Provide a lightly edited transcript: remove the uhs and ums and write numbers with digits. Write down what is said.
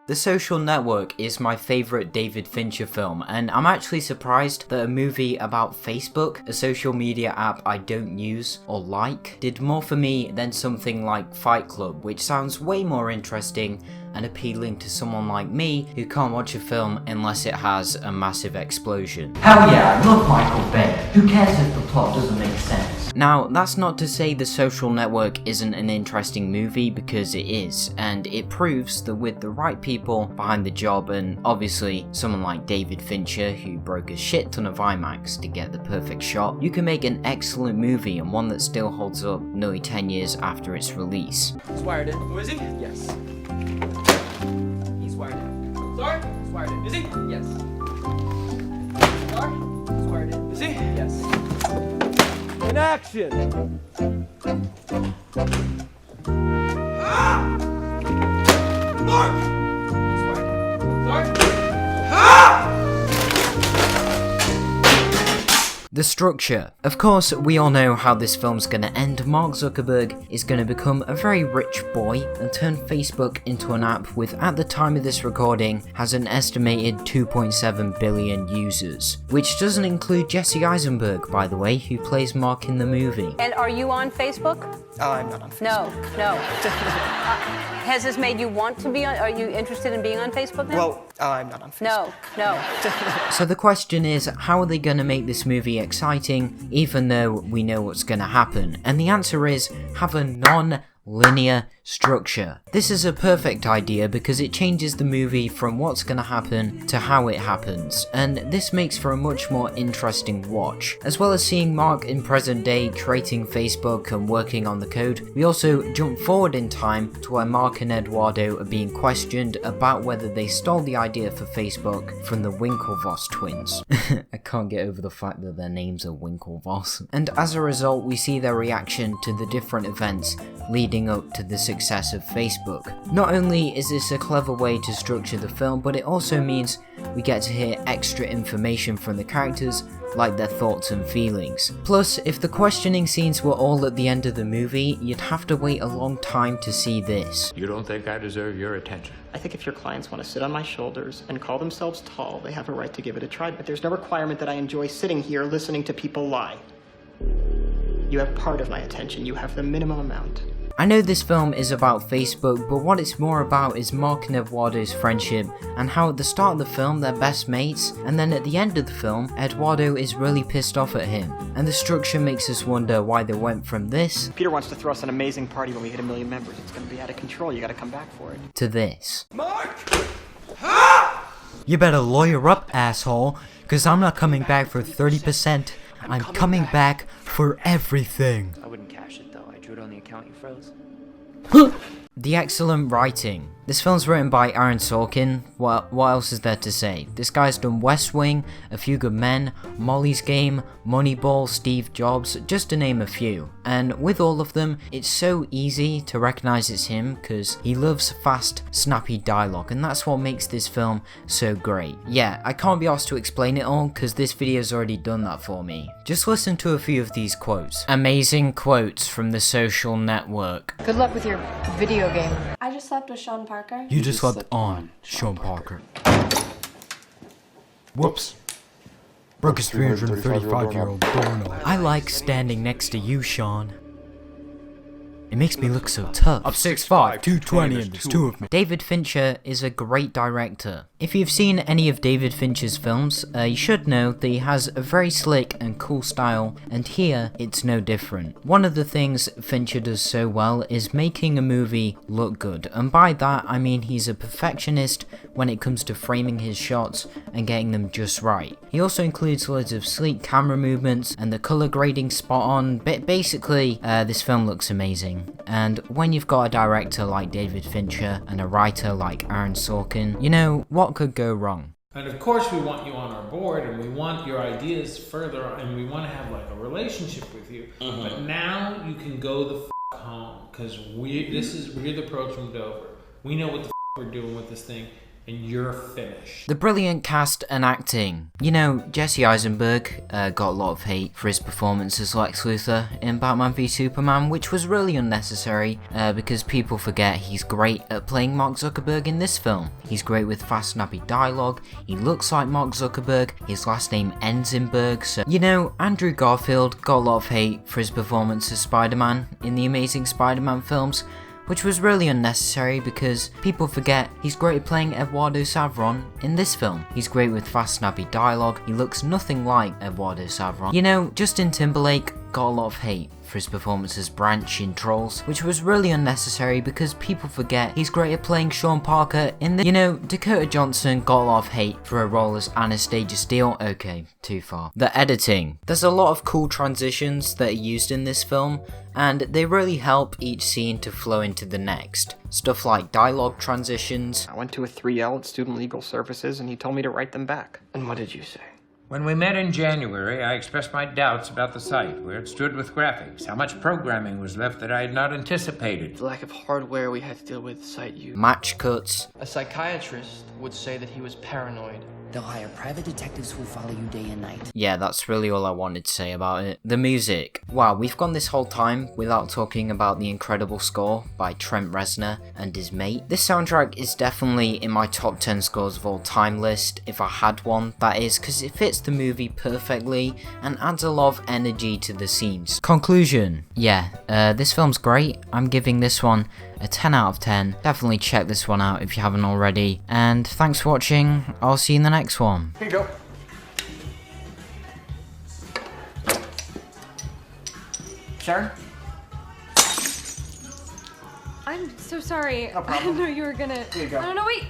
The Social Network is my favourite David Fincher film, and I'm actually surprised that a movie about Facebook, a social media app I don't use or like, did more for me than something like Fight Club, which sounds way more interesting and appealing to someone like me who can't watch a film unless it has a massive explosion. Hell yeah, I love Michael Bay. Who cares if the plot doesn't make sense? Now, that's not to say The Social Network isn't an interesting movie, because it is, and it proves that with the right people behind the job, and obviously someone like David Fincher who broke a shit ton of IMAX to get the perfect shot, you can make an excellent movie and one that still holds up nearly 10 years after its release. He's wired in. Oh, is he? Yes. He's wired in. Sorry? He's wired in. Is he? Yes. Sorry? He's wired in. Is he? Yes. In action! Ah! Mark! He's wired in. Sorry? Ah! The structure. Of course, we all know how this film's gonna end. Mark Zuckerberg is gonna become a very rich boy and turn Facebook into an app with, at the time of this recording, has an estimated 2.7 billion users. Which doesn't include Jesse Eisenberg, by the way, who plays Mark in the movie. And are you on Facebook? I'm not on Facebook. No. Has this made you want to be on? Are you interested in being on Facebook now? Well, I'm not on Facebook. No. So the question is, how are they gonna make this movie exciting, even though we know what's gonna happen? And the answer is, have a non-linear structure. This is a perfect idea because it changes the movie from what's gonna happen to how it happens, and this makes for a much more interesting watch. As well as seeing Mark in present day creating Facebook and working on the code, we also jump forward in time to where Mark and Eduardo are being questioned about whether they stole the idea for Facebook from the Winklevoss twins. I can't get over the fact that their names are Winklevoss. And as a result, we see their reaction to the different events leading up to the success of Facebook. Not only is this a clever way to structure the film, but it also means we get to hear extra information from the characters, like their thoughts and feelings. Plus, if the questioning scenes were all at the end of the movie, you'd have to wait a long time to see this. You don't think I deserve your attention? I think if your clients want to sit on my shoulders and call themselves tall, they have a right to give it a try, but there's no requirement that I enjoy sitting here listening to people lie. You have part of my attention. You have the minimum amount. I know this film is about Facebook, but what it's more about is Mark and Eduardo's friendship, and how at the start of the film they're best mates, and then at the end of the film, Eduardo is really pissed off at him. And the structure makes us wonder why they went from this Peter wants to throw us an amazing party when we hit 1 million members. It's going to be out of control. You got to come back for it. to this. Mark! Ah! You better lawyer up, asshole, cause I'm not coming back for 30%. I'm coming back for everything. I wouldn't cash it though. I drew it on the account you froze. The excellent writing. This film's written by Aaron Sorkin. What else is there to say? This guy's done West Wing, A Few Good Men, Molly's Game, Moneyball, Steve Jobs, just to name a few. And with all of them, it's so easy to recognize it's him because he loves fast, snappy dialogue, and that's what makes this film so great. Yeah, I can't be asked to explain it all because this video's already done that for me. Just listen to a few of these quotes. Amazing quotes from The Social Network. Good luck with your video game. I just slept with Sean Parker. You just slept on Sean Parker. Whoops. Broke his 335-year-old doorknob. I like standing next to you, Sean. It makes me look so tough. I'm 6'5", 220, and there's two of me. David Fincher is a great director. If you've seen any of David Fincher's films, you should know that he has a very slick and cool style, and here it's no different. One of the things Fincher does so well is making a movie look good, and by that I mean he's a perfectionist when it comes to framing his shots and getting them just right. He also includes loads of sleek camera movements and the colour grading spot on, but basically this film looks amazing. And when you've got a director like David Fincher and a writer like Aaron Sorkin, you know, what could go wrong? And of course we want you on our board and we want your ideas further and we want to have like a relationship with you. But now you can go the f*** home because we're the approach from Dover. We know what the f*** we're doing with this thing. and you're finished. The brilliant cast and acting. You know, Jesse Eisenberg got a lot of hate for his performance as Lex Luthor in Batman v Superman, which was really unnecessary because people forget he's great at playing Mark Zuckerberg in this film. He's great with fast, snappy dialogue, he looks like Mark Zuckerberg, his last name ends in Berg, so... You know, Andrew Garfield got a lot of hate for his performance as Spider-Man in the Amazing Spider-Man films, which was really unnecessary because people forget he's great at playing Eduardo Savron in this film. He's great with fast, snappy dialogue, he looks nothing like Eduardo Savron. You know, Justin Timberlake got a lot of hate for his performance as Branch in Trolls, which was really unnecessary because people forget he's great at playing Sean Parker in the... You know, Dakota Johnson got a lot of hate for her role as Anastasia Steele. Okay, too far. The editing. There's a lot of cool transitions that are used in this film, and they really help each scene to flow into the next. Stuff like dialogue transitions. I went to a 3L at Student Legal Services and he told me to write them back. And what did you say? When we met in January, I expressed my doubts about the site, where it stood with graphics, how much programming was left that I had not anticipated. The lack of hardware we had to deal with site you. Match cuts. A psychiatrist would say that he was paranoid. They'll hire private detectives who will follow you day and night. Yeah, that's really all I wanted to say about it. The music. Wow, we've gone this whole time without talking about the incredible score by Trent Reznor and his mate. This soundtrack is definitely in my top 10 scores of all time list, if I had one, that is, because it fits the movie perfectly and adds a lot of energy to the scenes. Conclusion. Yeah, this film's great. I'm giving this one a 10 out of 10. Definitely check this one out if you haven't already. And thanks for watching. I'll see you in the next one. Here you go. Sharon? I'm so sorry. No problem. I didn't know you were gonna... Here you go. No, wait!